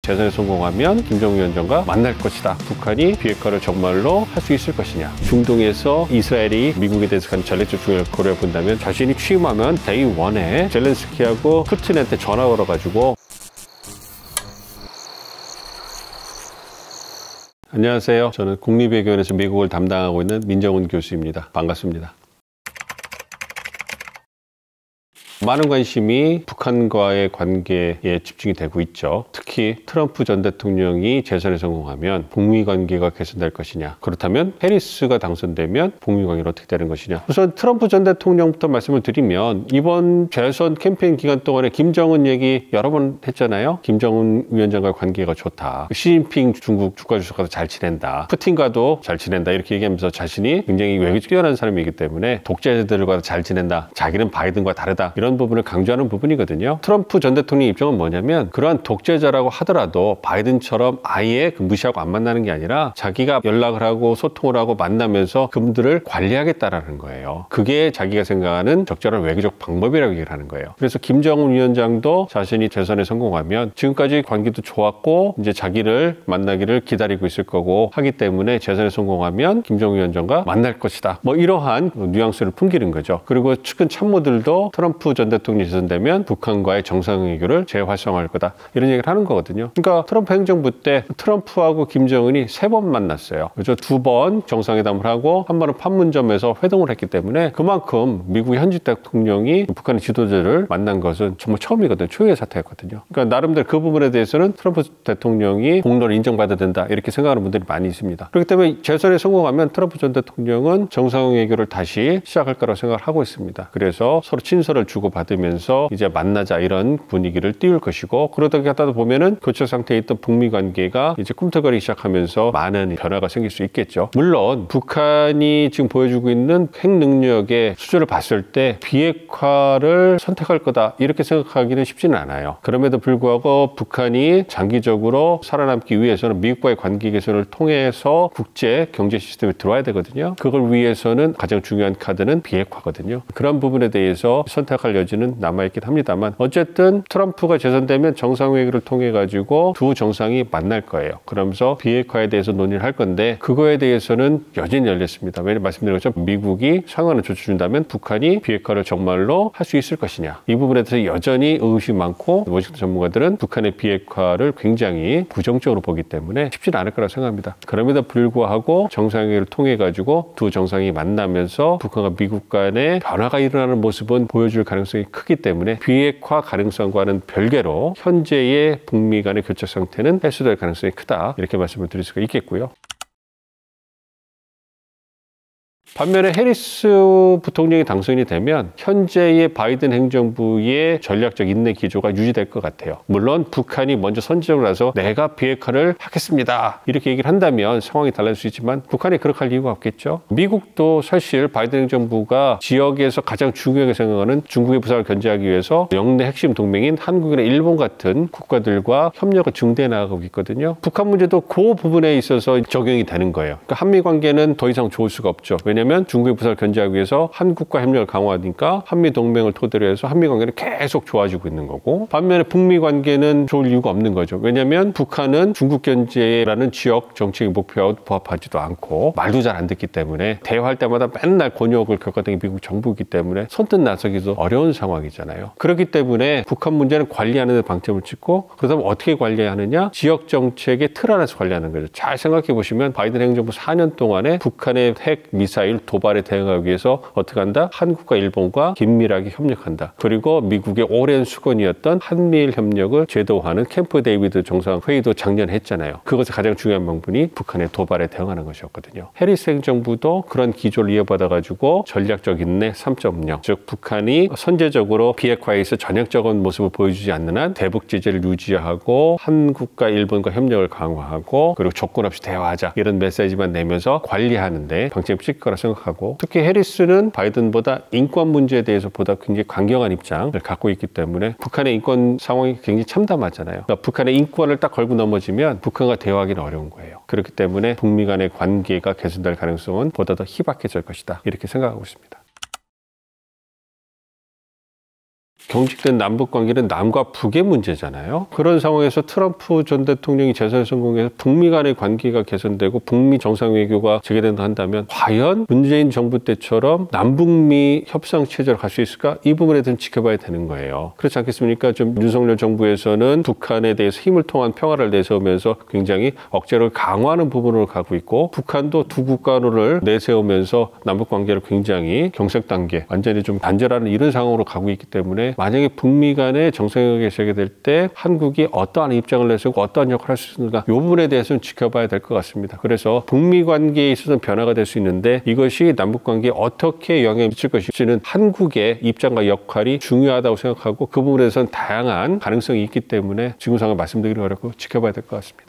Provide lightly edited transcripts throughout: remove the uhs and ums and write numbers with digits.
재선에 성공하면 김정은 위원장과 만날 것이다. 북한이 비핵화를 정말로 할 수 있을 것이냐. 중동에서 이스라엘이 미국에 대해서 간 전략적 중요를 고려해 본다면 자신이 취임하면 데이 원에 젤렌스키하고 푸틴한테 전화 걸어가지고 안녕하세요. 저는 국립외교원에서 미국을 담당하고 있는 민정훈 교수입니다. 반갑습니다. 많은 관심이 북한과의 관계에 집중이 되고 있죠. 특히 트럼프 전 대통령이 재선에 성공하면 북미 관계가 개선될 것이냐. 그렇다면 해리스가 당선되면 북미 관계는 어떻게 되는 것이냐. 우선 트럼프 전 대통령부터 말씀을 드리면 이번 재선 캠페인 기간 동안에 김정은 얘기 여러 번 했잖아요. 김정은 위원장과의 관계가 좋다. 시진핑 중국 국가주석과도 잘 지낸다. 푸틴과도 잘 지낸다. 이렇게 얘기하면서 자신이 굉장히 외교적으로 뛰어난 사람이기 때문에 독재자들과 잘 지낸다. 자기는 바이든과 다르다. 이런 부분을 강조하는 부분이거든요. 트럼프 전 대통령 입장은 뭐냐면 그러한 독재자라고 하더라도 바이든처럼 아예 무시하고 안 만나는 게 아니라 자기가 연락을 하고 소통을 하고 만나면서 그분들을 관리하겠다라는 거예요. 그게 자기가 생각하는 적절한 외교적 방법이라고 얘기를 하는 거예요. 그래서 김정은 위원장도 자신이 재선에 성공하면 지금까지 관계도 좋았고 이제 자기를 만나기를 기다리고 있을 거고 하기 때문에 재선에 성공하면 김정은 위원장과 만날 것이다. 뭐 이러한 뉘앙스를 풍기는 거죠. 그리고 측근 참모들도 트럼프 전 대통령이 재선되면 북한과의 정상회교를 재활성화할 거다. 이런 얘기를 하는 거거든요. 그러니까 트럼프 행정부 때 트럼프하고 김정은이 3번 만났어요. 그래서 2번 정상회담을 하고 한 번은 판문점에서 회동을 했기 때문에 그만큼 미국 현직 대통령이 북한의 지도자를 만난 것은 정말 처음이거든요. 초유의 사태였거든요. 그러니까 나름대로 그 부분에 대해서는 트럼프 대통령이 공로를 인정받아야 된다. 이렇게 생각하는 분들이 많이 있습니다. 그렇기 때문에 재선에 성공하면 트럼프 전 대통령은 정상회교를 다시 시작할 거라고 생각을 하고 있습니다. 그래서 서로 친서를 주고받으면서 이제 만나자 이런 분위기를 띄울 것이고 그러다가 하다 보면은 교착 상태에 있던 북미 관계가 이제 꿈틀거리기 시작하면서 많은 변화가 생길 수 있겠죠. 물론 북한이 지금 보여주고 있는 핵 능력의 수준을 봤을 때 비핵화를 선택할 거다 이렇게 생각하기는 쉽지는 않아요. 그럼에도 불구하고 북한이 장기적으로 살아남기 위해서는 미국과의 관계 개선을 통해서 국제 경제 시스템에 들어와야 되거든요. 그걸 위해서는 가장 중요한 카드는 비핵화거든요. 그런 부분에 대해서 선택할 여지는 남아있긴 합니다만 어쨌든 트럼프가 재선되면 정상회의를 통해 가지고 두 정상이 만날 거예요. 그러면서 비핵화에 대해서 논의를 할 건데 그거에 대해서는 여전히 열렸습니다. 왜냐면 말씀드린 것처럼 미국이 상한을 조치준다면 북한이 비핵화를 정말로 할 수 있을 것이냐. 이 부분에 대해서 여전히 의심이 많고 워싱턴 전문가들은 북한의 비핵화를 굉장히 부정적으로 보기 때문에 쉽지는 않을 거라고 생각합니다. 그럼에도 불구하고 정상회의를 통해 가지고 두 정상이 만나면서 북한과 미국 간의 변화가 일어나는 모습은 보여줄 가능성이 크기 때문에 비핵화 가능성과는 별개로 현재의 북미 간의 교착 상태는 해소될 가능성이 크다. 이렇게 말씀을 드릴 수가 있겠고요. 반면에 해리스 부통령이 당선이 되면 현재의 바이든 행정부의 전략적 인내 기조가 유지될 것 같아요. 물론 북한이 먼저 선제적으로 나서 내가 비핵화를 하겠습니다. 이렇게 얘기를 한다면 상황이 달라질 수 있지만 북한이 그렇게 할 이유가 없겠죠. 미국도 사실 바이든 행정부가 지역에서 가장 중요하게 생각하는 중국의 부상을 견제하기 위해서 영내 핵심 동맹인 한국이나 일본 같은 국가들과 협력을 증대해 나가고 있거든요. 북한 문제도 그 부분에 있어서 적용이 되는 거예요. 그러니까 한미 관계는 더 이상 좋을 수가 없죠. 왜냐하면 중국의 부상을 견제하기 위해서 한국과 협력을 강화하니까 한미 동맹을 토대로 해서 한미 관계는 계속 좋아지고 있는 거고 반면에 북미 관계는 좋을 이유가 없는 거죠. 왜냐하면 북한은 중국 견제라는 지역 정책의 목표와 부합하지도 않고 말도 잘 안 듣기 때문에 대화할 때마다 맨날 곤욕을 겪었던 게 미국 정부이기 때문에 손뜻 나서기도 어려운 상황이잖아요. 그렇기 때문에 북한 문제는 관리하는 데 방점을 찍고 그렇다면 어떻게 관리하느냐? 지역 정책의 틀 안에서 관리하는 거죠. 잘 생각해 보시면 바이든 행정부 4년 동안에 북한의 핵 미사일 도발에 대응하기 위해서 어떻게 한다? 한국과 일본과 긴밀하게 협력한다. 그리고 미국의 오랜 수건이었던 한미일 협력을 제도화하는 캠프 데이비드 정상회의도 작년에 했잖아요. 그것의 가장 중요한 명분이 북한의 도발에 대응하는 것이었거든요. 해리스 행정부도 그런 기조를 이어받아가지고 전략적 인내 3.0, 즉 북한이 선제적으로 비핵화에서 전향적인 모습을 보여주지 않는 한 대북 제재를 유지하고 한국과 일본과 협력을 강화하고 그리고 조건 없이 대화하자 이런 메시지만 내면서 관리하는데 방점을 찍을 거라 생각하고 특히 해리스는 바이든보다 인권 문제에 대해서 보다 굉장히 강경한 입장을 갖고 있기 때문에 북한의 인권 상황이 굉장히 참담하잖아요. 그러니까 북한의 인권을 딱 걸고 넘어지면 북한과 대화하기는 어려운 거예요. 그렇기 때문에 북미 간의 관계가 개선될 가능성은 보다 더 희박해질 것이다. 이렇게 생각하고 있습니다. 경직된 남북 관계는 남과 북의 문제잖아요. 그런 상황에서 트럼프 전 대통령이 재선에 성공해서 북미 간의 관계가 개선되고 북미 정상 외교가 재개된다 한다면 과연 문재인 정부 때처럼 남북미 협상 체제로 갈 수 있을까? 이 부분에 대해서는 지켜봐야 되는 거예요. 그렇지 않겠습니까? 좀 윤석열 정부에서는 북한에 대해서 힘을 통한 평화를 내세우면서 굉장히 억제를 강화하는 부분으로 가고 있고, 북한도 두 국가를 내세우면서 남북 관계를 굉장히 경색 단계, 완전히 좀 단절하는 이런 상황으로 가고 있기 때문에 만약에 북미 간의 정상회담이 재개될 때 한국이 어떠한 입장을 내세우고 어떠한 역할을 할 수 있는가, 이 부분에 대해서는 지켜봐야 될 것 같습니다. 그래서 북미 관계에 있어서는 변화가 될 수 있는데 이것이 남북 관계에 어떻게 영향을 미칠 것인지는 한국의 입장과 역할이 중요하다고 생각하고, 그 부분에서는 다양한 가능성이 있기 때문에 지금 상황을 말씀드리기 어렵고 지켜봐야 될 것 같습니다.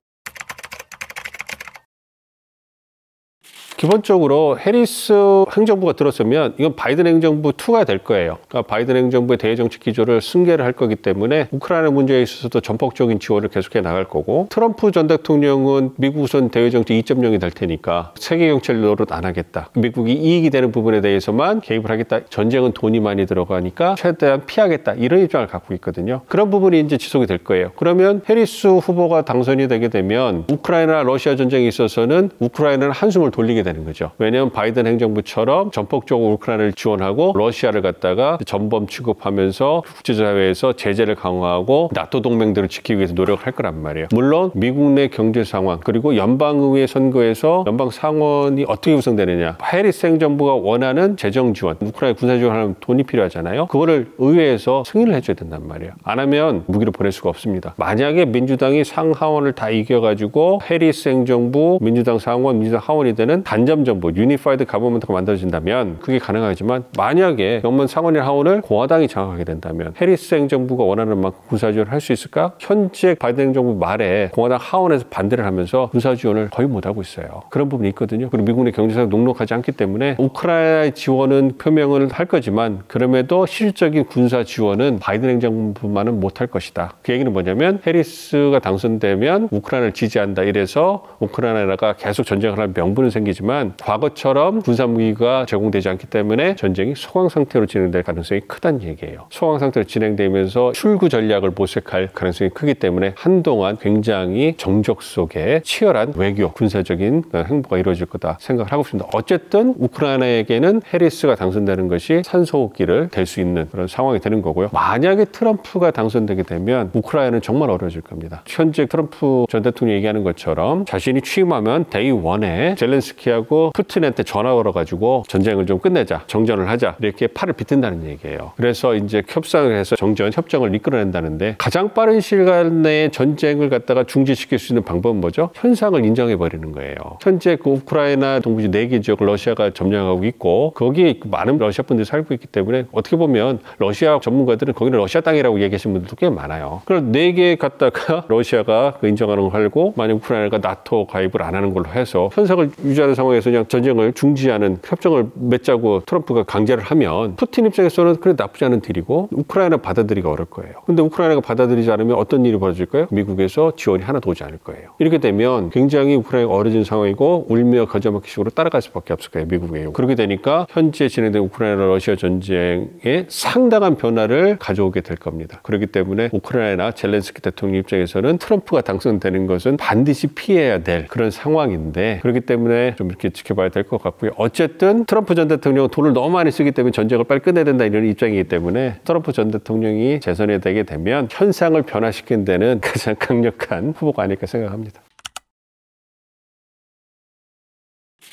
기본적으로 해리스 행정부가 들었으면 이건 바이든 행정부 2가 될 거예요. 그러니까 바이든 행정부의 대외정책 기조를 승계를 할 거기 때문에 우크라이나 문제에 있어서도 전폭적인 지원을 계속해 나갈 거고, 트럼프 전 대통령은 미국 우선 대외정책 2.0이 될 테니까 세계 경제를 노릇 안 하겠다, 미국이 이익이 되는 부분에 대해서만 개입을 하겠다, 전쟁은 돈이 많이 들어가니까 최대한 피하겠다, 이런 입장을 갖고 있거든요. 그런 부분이 이제 지속이 될 거예요. 그러면 해리스 후보가 당선이 되게 되면 우크라이나 러시아 전쟁에 있어서는 우크라이나는 한숨을 돌리게 되는 거죠. 왜냐하면 바이든 행정부처럼 전폭적으로 우크라이나를 지원하고 러시아를 갖다가 전범 취급하면서 국제사회에서 제재를 강화하고 나토 동맹들을 지키기 위해서 노력할 거란 말이에요. 물론 미국 내 경제 상황, 그리고 연방의회 선거에서 연방 상원이 어떻게 구성되느냐, 해리스 행정부가 원하는 재정 지원, 우크라이나 군사 지원하려면 돈이 필요하잖아요. 그거를 의회에서 승인을 해줘야 된단 말이에요. 안 하면 무기를 보낼 수가 없습니다. 만약에 민주당이 상하원을 다 이겨가지고 해리스 행정부, 민주당 상원, 민주당 하원이 되는 단점 정부, 유니파이드 가버먼트가 만들어진다면 그게 가능하지만, 만약에 영문 상원이나 하원을 공화당이 장악하게 된다면 해리스 행정부가 원하는 만큼 군사 지원을 할 수 있을까? 현재 바이든 행정부 말에 공화당 하원에서 반대를 하면서 군사 지원을 거의 못하고 있어요. 그런 부분이 있거든요. 그리고 미국의 경제사가 녹록하지 않기 때문에 우크라이나의 지원은 표명을 할 거지만, 그럼에도 실질적인 군사 지원은 바이든 행정부만은 못할 것이다. 그 얘기는 뭐냐면 해리스가 당선되면 우크라이나를 지지한다, 이래서 우크라이나가 계속 전쟁을 할 명분은 생기지만 과거처럼 군사무기가 제공되지 않기 때문에 전쟁이 소강 상태로 진행될 가능성이 크다는 얘기예요. 소강 상태로 진행되면서 출구 전략을 모색할 가능성이 크기 때문에 한동안 굉장히 정적 속에 치열한 외교, 군사적인 행보가 이루어질 거다 생각을 하고 있습니다. 어쨌든 우크라이나에게는 해리스가 당선되는 것이 산소호흡기를 될 수 있는 그런 상황이 되는 거고요. 만약에 트럼프가 당선되게 되면 우크라이나는 정말 어려워질 겁니다. 현재 트럼프 전 대통령이 얘기하는 것처럼 자신이 취임하면 데이 1에 젤렌스키하고 푸틴한테 전화 걸어가지고 전쟁을 좀 끝내자, 정전을 하자, 이렇게 팔을 빗든다는 얘기예요. 그래서 이제 협상을 해서 정전, 협정을 이끌어낸다는데, 가장 빠른 시간 내에 전쟁을 갖다가 중지시킬 수 있는 방법은 뭐죠? 현상을 인정해버리는 거예요. 현재 그 우크라이나 동부지 4개 지역을 러시아가 점령하고 있고, 거기에 많은 러시아 분들이 살고 있기 때문에 어떻게 보면 러시아 전문가들은 거기는 러시아 땅이라고 얘기하시는 분들도 꽤 많아요. 그럼 4개 갖다가 러시아가 인정하는 걸 하고, 만약 우크라이나가 나토 가입을 안 하는 걸로 해서 현상을 유지하는 상황에서 그냥 전쟁을 중지하는 협정을 맺자고 트럼프가 강제를 하면, 푸틴 입장에서는 그래 나쁘지 않은 딜이고 우크라이나 받아들이기 어려울 거예요. 근데 우크라이나가 받아들이지 않으면 어떤 일이 벌어질까요? 미국에서 지원이 하나도 오지 않을 거예요. 이렇게 되면 굉장히 우크라이나가 어려진 상황이고 울며 겨자 먹기식으로 따라갈 수밖에 없을 거예요, 미국에요. 그렇게 되니까 현재 진행된 우크라이나 러시아 전쟁에 상당한 변화를 가져오게 될 겁니다. 그렇기 때문에 우크라이나 젤렌스키 대통령 입장에서는 트럼프가 당선되는 것은 반드시 피해야 될 그런 상황인데, 그렇기 때문에 좀 이렇게 지켜봐야 될 것 같고요. 어쨌든 트럼프 전 대통령은 돈을 너무 많이 쓰기 때문에 전쟁을 빨리 끝내야 된다, 이런 입장이기 때문에 트럼프 전 대통령이 재선이 되게 되면 현상을 변화시키는 데는 가장 강력한 후보가 아닐까 생각합니다.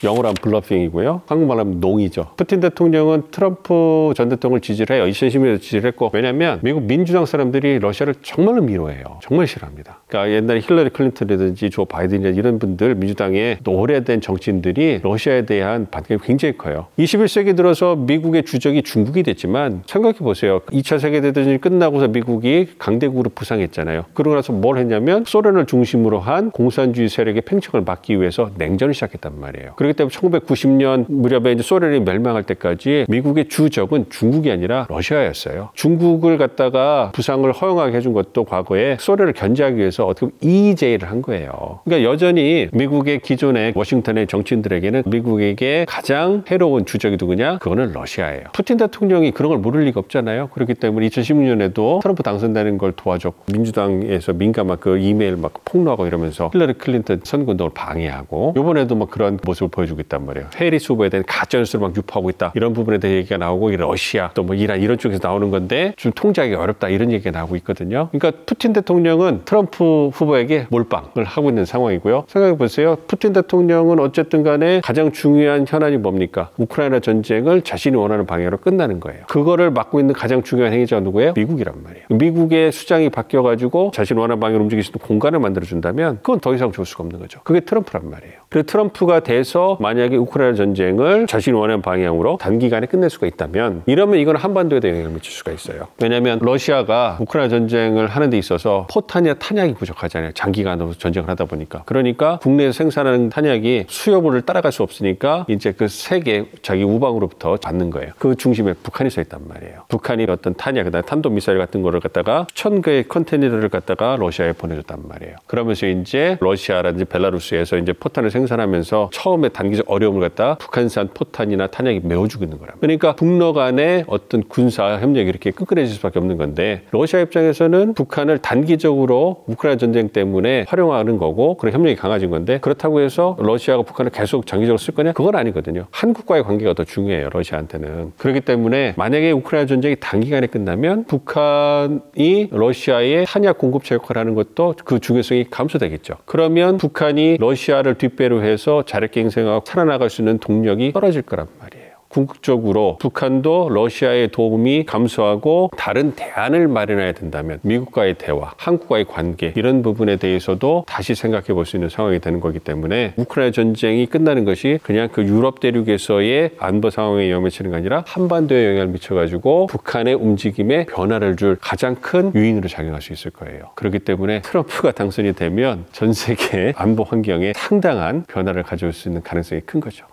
영어로 하면 블러핑이고요. 한국말로 하면 농이죠. 푸틴 대통령은 트럼프 전 대통령을 지지를 해요. 2012년에 지지를 했고, 왜냐하면 미국 민주당 사람들이 러시아를 정말로 미워해요. 정말 싫어합니다. 그러니까 옛날에 힐러리 클린턴이라든지 조 바이든이라든지 이런 분들, 민주당의 오래된 정치인들이 러시아에 대한 반감이 굉장히 커요. 21세기 들어서 미국의 주적이 중국이 됐지만 생각해 보세요. 2차 세계대전이 끝나고서 미국이 강대국으로 부상했잖아요. 그러고 나서 뭘 했냐면 소련을 중심으로 한 공산주의 세력의 팽창을 막기 위해서 냉전을 시작했단 말이에요. 그렇기 때문에 1990년 무렵에 이제 소련이 멸망할 때까지 미국의 주적은 중국이 아니라 러시아였어요. 중국을 갖다가 부상을 허용하게 해준 것도 과거에 소련을 견제하기 위해서 어떻게 보면 EJ를 한 거예요. 그러니까 여전히 미국의 기존의 워싱턴의 정치인들에게는 미국에게 가장 해로운 주적이 누구냐? 그거는 러시아예요. 푸틴 대통령이 그런 걸 모를 리가 없잖아요. 그렇기 때문에 2016년에도 트럼프 당선되는 걸 도와줬고 민주당에서 민감한 그 이메일 막 폭로하고 이러면서 힐러리 클린턴 선거운동을 방해하고 이번에도 막 그런 모습을 보여주고 있단 말이에요. 해리스 후보에 대한 가짜뉴스를 막 유포하고 있다. 이런 부분에 대해 얘기가 나오고 러시아 또 뭐 이란 이런 쪽에서 나오는 건데 좀 통제하기 어렵다. 이런 얘기가 나오고 있거든요. 그러니까 푸틴 대통령은 트럼프 후보에게 몰빵을 하고 있는 상황이고요. 생각해 보세요. 푸틴 대통령은 어쨌든 간에 가장 중요한 현안이 뭡니까? 우크라이나 전쟁을 자신이 원하는 방향으로 끝나는 거예요. 그거를 맡고 있는 가장 중요한 행위자가 누구예요? 미국이란 말이에요. 미국의 수장이 바뀌어가지고 자신 원하는 방향으로 움직일 수 있는 공간을 만들어준다면 그건 더 이상 좋을 수가 없는 거죠. 그게 트럼프란 말이에요. 그래서 트럼프가 돼서 만약에 우크라이나 전쟁을 자신이 원하는 방향으로 단기간에 끝낼 수가 있다면 이러면 이건 한반도에도 영향을 미칠 수가 있어요. 왜냐하면 러시아가 우크라이나 전쟁을 하는 데 있어서 포탄이나 탄약이 부족하잖아요. 장기간으로 전쟁을 하다 보니까. 그러니까 국내에서 생산하는 탄약이 수요를 따라갈 수 없으니까 이제 그 세계 자기 우방으로부터 받는 거예요. 그 중심에 북한이 서 있단 말이에요. 북한이 어떤 탄약, 그다음에 탄도미사일 같은 거를 갖다가 수천 개의 컨테이너를 갖다가 러시아에 보내줬단 말이에요. 그러면서 이제 러시아라든지 벨라루스에서 이제 포탄을 생산하면서 처음에 단기적 어려움을 갖다 북한산 포탄이나 탄약이 메워주고 있는 거라. 그러니까 북러 간의 어떤 군사 협력이 이렇게 끈끈해질 수밖에 없는 건데 러시아 입장에서는 북한을 단기적으로 우크라이나 전쟁 때문에 활용하는 거고 그런 협력이 강해진 건데 그렇다고 해서 러시아가 북한을 계속 장기적으로 쓸 거냐? 그건 아니거든요. 한국과의 관계가 더 중요해요. 러시아한테는. 그렇기 때문에 만약에 우크라이나 전쟁이 단기간에 끝나면 북한이 러시아의 탄약 공급처 역할을 하는 것도 그 중요성이 감소되겠죠. 그러면 북한이 러시아를 뒷배로 해서 자력계 행생하고 살아나갈 수 있는 동력이 떨어질 거란 말이에요. 궁극적으로 북한도 러시아의 도움이 감소하고 다른 대안을 마련해야 된다면 미국과의 대화, 한국과의 관계 이런 부분에 대해서도 다시 생각해 볼 수 있는 상황이 되는 거기 때문에 우크라이나 전쟁이 끝나는 것이 그냥 그 유럽 대륙에서의 안보 상황에 영향을 미치는 게 아니라 한반도에 영향을 미쳐가지고 북한의 움직임에 변화를 줄 가장 큰 요인으로 작용할 수 있을 거예요. 그렇기 때문에 트럼프가 당선이 되면 전 세계 안보 환경에 상당한 변화를 가져올 수 있는 가능성이 큰 거죠.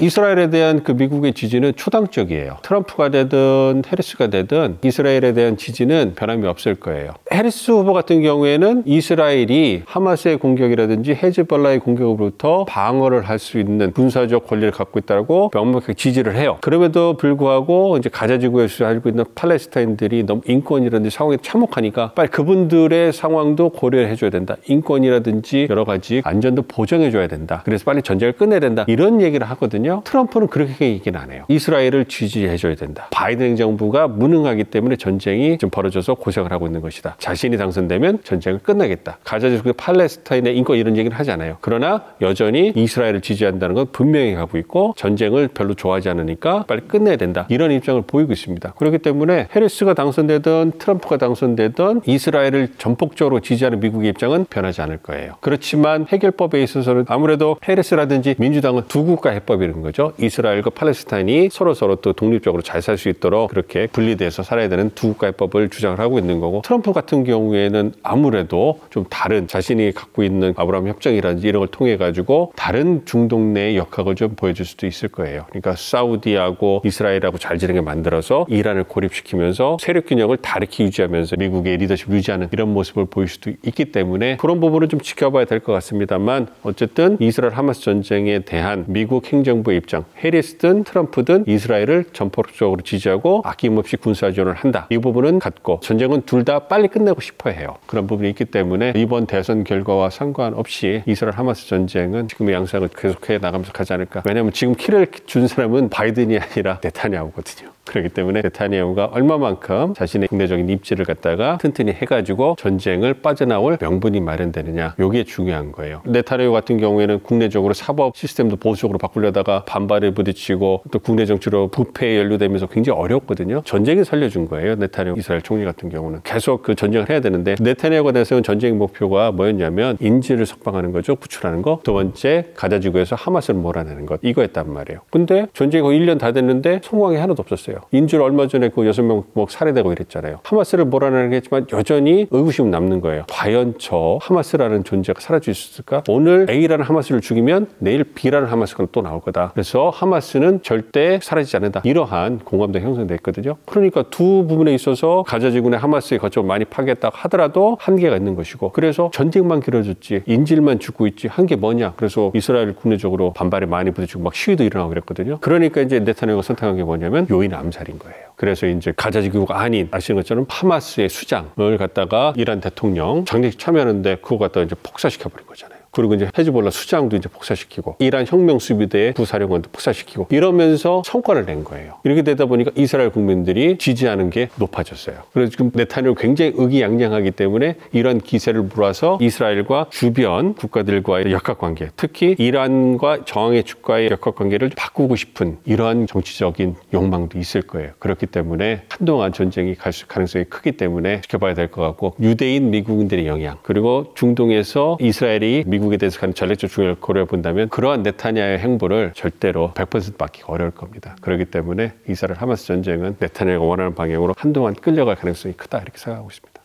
이스라엘에 대한 그 미국의 지지는 초당적이에요. 트럼프가 되든 해리스가 되든 이스라엘에 대한 지지는 변함이 없을 거예요. 해리스 후보 같은 경우에는 이스라엘이 하마스의 공격이라든지 헤즈볼라의 공격으로부터 방어를 할 수 있는 군사적 권리를 갖고 있다고 명확하게 지지를 해요. 그럼에도 불구하고 이제 가자 지구에서 살고 있는 팔레스타인들이 너무 인권이라든지 상황에 참혹하니까 빨리 그분들의 상황도 고려해 줘야 된다. 인권이라든지 여러 가지 안전도 보장해 줘야 된다. 그래서 빨리 전쟁을 끝내야 된다. 이런 얘기를 하거든요. 트럼프는 그렇게 얘기는 안 해요. 이스라엘을 지지해줘야 된다. 바이든 행정부가 무능하기 때문에 전쟁이 좀 벌어져서 고생을 하고 있는 것이다. 자신이 당선되면 전쟁을 끝나겠다. 가자 지구 팔레스타인의 인권 이런 얘기는 하지 않아요. 그러나 여전히 이스라엘을 지지한다는 건 분명히 하고 있고 전쟁을 별로 좋아하지 않으니까 빨리 끝내야 된다. 이런 입장을 보이고 있습니다. 그렇기 때문에 해리스가 당선되든 트럼프가 당선되든 이스라엘을 전폭적으로 지지하는 미국의 입장은 변하지 않을 거예요. 그렇지만 해결법에 있어서는 아무래도 해리스라든지 민주당은 두 국가 해법이라는 거죠. 이스라엘과 팔레스타인이 서로 또 독립적으로 잘 살 수 있도록 그렇게 분리돼서 살아야 되는 두 국가 해법을 주장을 하고 있는 거고 트럼프 같은 경우에는 아무래도 좀 다른 자신이 갖고 있는 아브라함 협정이라든지 이런 걸 통해 가지고 다른 중동 내의 역학을 좀 보여줄 수도 있을 거예요. 그러니까 사우디하고 이스라엘하고 잘 지내게 만들어서 이란을 고립시키면서 세력 균형을 다르게 유지하면서 미국의 리더십을 유지하는 이런 모습을 보일 수도 있기 때문에 그런 부분은 좀 지켜봐야 될 것 같습니다만 어쨌든 이스라엘 하마스 전쟁에 대한 미국 행정부의 입장, 해리스든 트럼프든 이스라엘을 전폭적으로 지지하고 아낌없이 군사 지원을 한다. 이 부분은 같고 전쟁은 둘 다 빨리 끝내고 싶어 해요. 그런 부분이 있기 때문에 이번 대선 결과와 상관없이 이스라엘 하마스 전쟁은 지금의 양상을 계속해 나가면서 가지 않을까. 왜냐하면 지금 키를 준 사람은 바이든이 아니라 네타냐후거든요. 그렇기 때문에 네타냐후가 얼마만큼 자신의 국내적인 입지를 갖다가 튼튼히 해가지고 전쟁을 빠져나올 명분이 마련되느냐. 이게 중요한 거예요. 네타냐후 같은 경우에는 국내적으로 사법 시스템도 보수적으로 바꾸려다가 반발에 부딪히고 또 국내 정치로 부패에 연루되면서 굉장히 어렵거든요. 전쟁이 살려준 거예요. 네타냐후 이스라엘 총리 같은 경우는. 계속 그 전쟁을 해야 되는데 네타냐후가 내세운 전쟁 목표가 뭐였냐면 인질을 석방하는 거죠. 구출하는 거. 두 번째 가자 지구에서 하마스를 몰아내는 것. 이거였단 말이에요. 근데 전쟁이 거의 1년 다 됐는데 성공한 게 하나도 없었어요. 있어요. 인질 얼마 전에 그 6명 뭐 살해되고 이랬잖아요. 하마스를 몰아내겠지만 여전히 의구심은 남는 거예요. 과연 저 하마스라는 존재가 사라질 수 있을까? 오늘 A라는 하마스를 죽이면 내일 B라는 하마스가 또 나올 거다. 그래서 하마스는 절대 사라지지 않는다. 이러한 공감대가 형성됐거든요. 그러니까 두 부분에 있어서 가자 지구내 하마스의 거점을 많이 파괴했다고 하더라도 한계가 있는 것이고, 그래서 전쟁만 길어졌지 인질만 죽고 있지 한 게 뭐냐. 그래서 이스라엘 국내적으로 반발이 많이 부딪히고 막 시위도 일어나고 그랬거든요. 그러니까 이제 네타냐후가 선택한 게 뭐냐면 요인 암살인 거예요. 그래서 이제 가자 지구가 아닌, 아시는 것처럼 하마스의 수장을 갖다가 이란 대통령 장례식 참여하는데 그거 갖다가 이제 폭사시켜버린 거잖아요. 그리고 이제 헤즈볼라 수장도 이제 폭사시키고 이란 혁명수비대의 부사령관도 폭사시키고 이러면서 성과를 낸 거예요. 이렇게 되다 보니까 이스라엘 국민들이 지지하는 게 높아졌어요. 그래서 지금 네타냐후 굉장히 의기양양하기 때문에 이런 기세를 몰아서 이스라엘과 주변 국가들과의 역학관계, 특히 이란과 저항의 주가의 역학관계를 바꾸고 싶은 이러한 정치적인 욕망도 있을 거예요. 그렇기 때문에 한동안 전쟁이 갈 가능성이 크기 때문에 지켜봐야 될 것 같고, 유대인 미국인들의 영향, 그리고 중동에서 이스라엘이 미국에 대해서 가는 전략적 중요를 고려해 본다면 그러한 네타냐후의 행보를 절대로 100% 막기가 어려울 겁니다. 그렇기 때문에 이스라엘 하마스 전쟁은 네타냐후가 원하는 방향으로 한동안 끌려갈 가능성이 크다, 이렇게 생각하고 있습니다.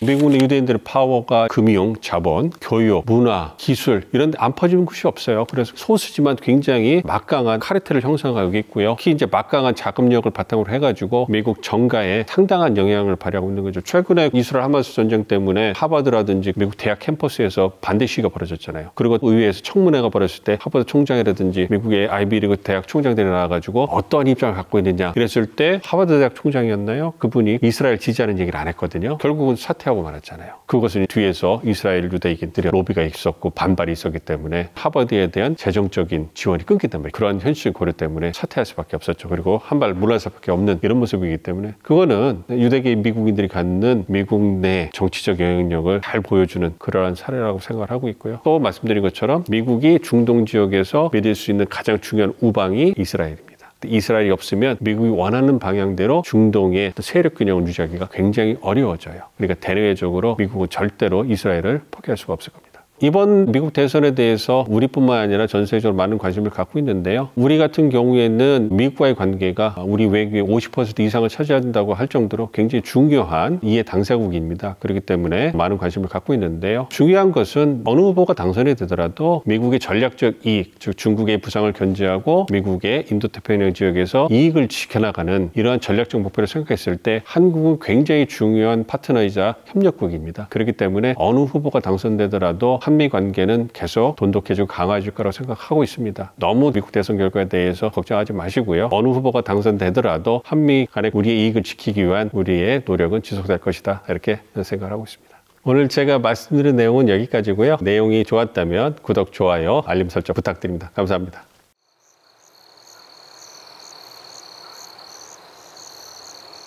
미국의 유대인들의 파워가 금융, 자본, 교육, 문화, 기술 이런 데 안 퍼지는 곳이 없어요. 그래서 소수지만 굉장히 막강한 카르텔을 형성하고 있고요. 특히 이제 막강한 자금력을 바탕으로 해가지고 미국 정가에 상당한 영향을 발휘하고 있는 거죠. 최근에 이스라엘 하마스 전쟁 때문에 하버드라든지 미국 대학 캠퍼스에서 반대 시위가 벌어졌잖아요. 그리고 의회에서 청문회가 벌어졌을 때 하버드 총장이라든지 미국의 아이비리그 대학 총장들이 나와가지고 어떤 입장을 갖고 있느냐 이랬을 때 하버드 대학 총장이었나요? 그분이 이스라엘 지지하는 얘기를 안 했거든요. 결국은 사퇴하고 말았잖아요. 그것은 뒤에서 이스라엘 유대인들의 로비가 있었고 반발이 있었기 때문에 하버드에 대한 재정적인 지원이 끊긴단 말이에요. 그러한 현실 고려 때문에 사퇴할 수밖에 없었죠. 그리고 한 발 물러날 수밖에 없는 이런 모습이기 때문에 그거는 유대계 미국인들이 갖는 미국 내 정치적 영향력을 잘 보여주는 그러한 사례라고 생각을 하고 있고요. 또 말씀드린 것처럼 미국이 중동 지역에서 믿을 수 있는 가장 중요한 우방이 이스라엘입니다. 이스라엘이 없으면 미국이 원하는 방향대로 중동의 세력 균형을 유지하기가 굉장히 어려워져요. 그러니까 대내외적으로 미국은 절대로 이스라엘을 포기할 수가 없을 겁니다. 이번 미국 대선에 대해서 우리뿐만 아니라 전 세계적으로 많은 관심을 갖고 있는데요. 우리 같은 경우에는 미국과의 관계가 우리 외교의 50% 이상을 차지한다고 할 정도로 굉장히 중요한 이해 당사국입니다. 그렇기 때문에 많은 관심을 갖고 있는데요. 중요한 것은 어느 후보가 당선이 되더라도 미국의 전략적 이익, 즉 중국의 부상을 견제하고 미국의 인도태평양 지역에서 이익을 지켜나가는 이러한 전략적 목표를 생각했을 때 한국은 굉장히 중요한 파트너이자 협력국입니다. 그렇기 때문에 어느 후보가 당선되더라도 한미 관계는 계속 돈독해지고 강화해질 거라고 생각하고 있습니다. 너무 미국 대선 결과에 대해서 걱정하지 마시고요. 어느 후보가 당선되더라도 한미 간의 우리의 이익을 지키기 위한 우리의 노력은 지속될 것이다, 이렇게 생각을 하고 있습니다. 오늘 제가 말씀드린 내용은 여기까지고요. 내용이 좋았다면 구독, 좋아요, 알림 설정 부탁드립니다. 감사합니다.